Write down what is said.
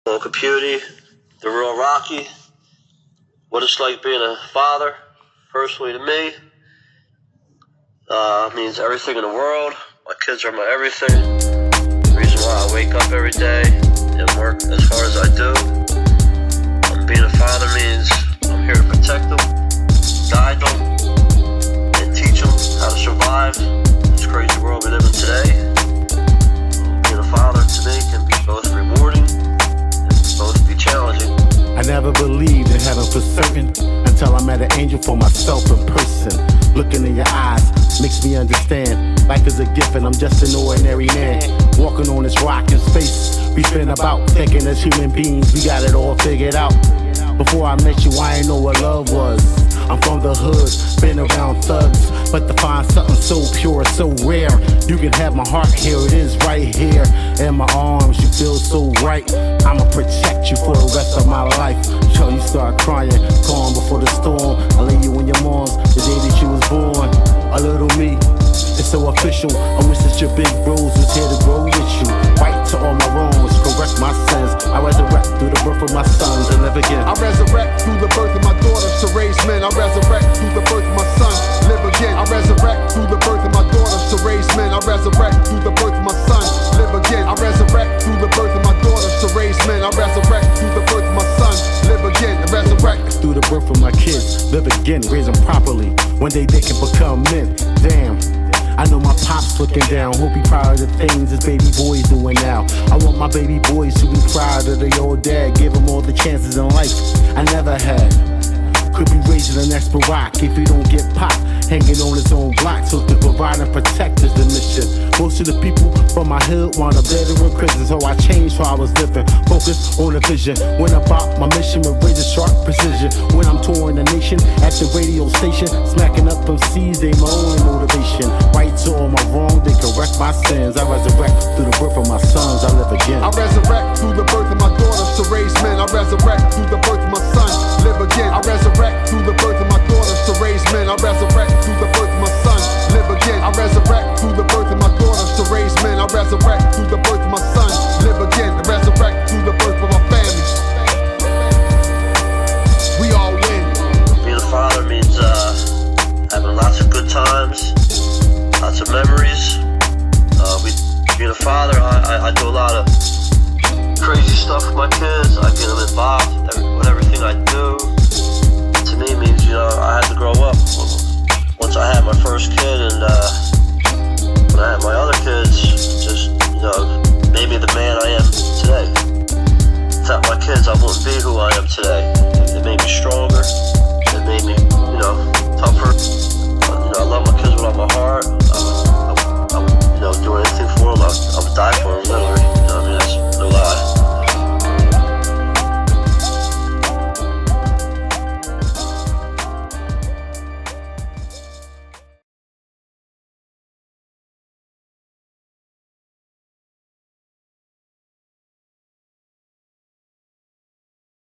Paul Caputi, the real Rocky. What it's like being a father, personally to me, means everything in the world. My kids are my everything. The reason why I wake up every day and work as hard as I do. Being a father means I'm here to protect them, guide them, and teach them how to survive this crazy world we live in today. Being a father to me can be both rewarding and both be challenging. I never believed in heaven for certain until I met an angel for myself in person. Looking in your eyes makes me understand life is a gift and I'm just an ordinary man. Walking on this rock in space, we spin about thinking as human beings we got it all figured out. Before I met you, I ain't know what love was. I'm from the hood, been around thugs, but to find something so pure, so rare. You can have my heart, here it is right here. In my arms, you feel so right. I'ma protect you for the rest of my life. Till you start crying, calm before the storm. I lay you in your arms the day that you was born. A little me, it's so official. I wish that your big rose was here to grow with you. Right to all my wrongs, correct my sins. I resurrect through the birth of my sons and live again. I resurrect through the birth of my daughters to raise men. I resurrect through the birth of my son, live again. I resurrect through the birth of my daughters to raise men. I resurrect through the birth of my son, live again. I resurrect through the birth of my daughters to raise men. I resurrect through the birth of my son, live again. I resurrect through the birth of my kids, live again, raise them properly. One day they can become men. Damn. I know my pop's looking down. Hope he proud of the things his baby boy's doing now. I want my baby boys to be proud of their old dad. Give them all the chances in life I never had. Could be raising the next Barack if he don't get popped, hanging on his own block. So to provide and protect is the mission. Most of the people from my hood want a better in prison, so I changed how I was living. Focus on the vision. Went about my mission with razor sharp precision. When I'm touring the nation at the radio station, smacking up them C's, they my only motivation. Right to all my wrong, they correct my sins. I resurrect through the birth of my sons, I live again. I resurrect through the birth of my daughters to raise men. I resurrect through the birth of my son, live again. I resurrect through the birth of my daughters to raise men. I resurrect through the birth of my son, live again. I resurrect through the birth of my daughters to raise men. I resurrect through the birth of my son, live again. I resurrect through the birth of my family. We all win. Being a father means having lots of good times, lots of memories. Being a father, I do a lot of crazy stuff with my kids. I get them involved with everything I do. To me means, I had to grow up. Once I had my first kid and when I had my other kids, just, made me the man I am today. Without my kids, I wouldn't be who I am today. It made me stronger. It made me, tougher.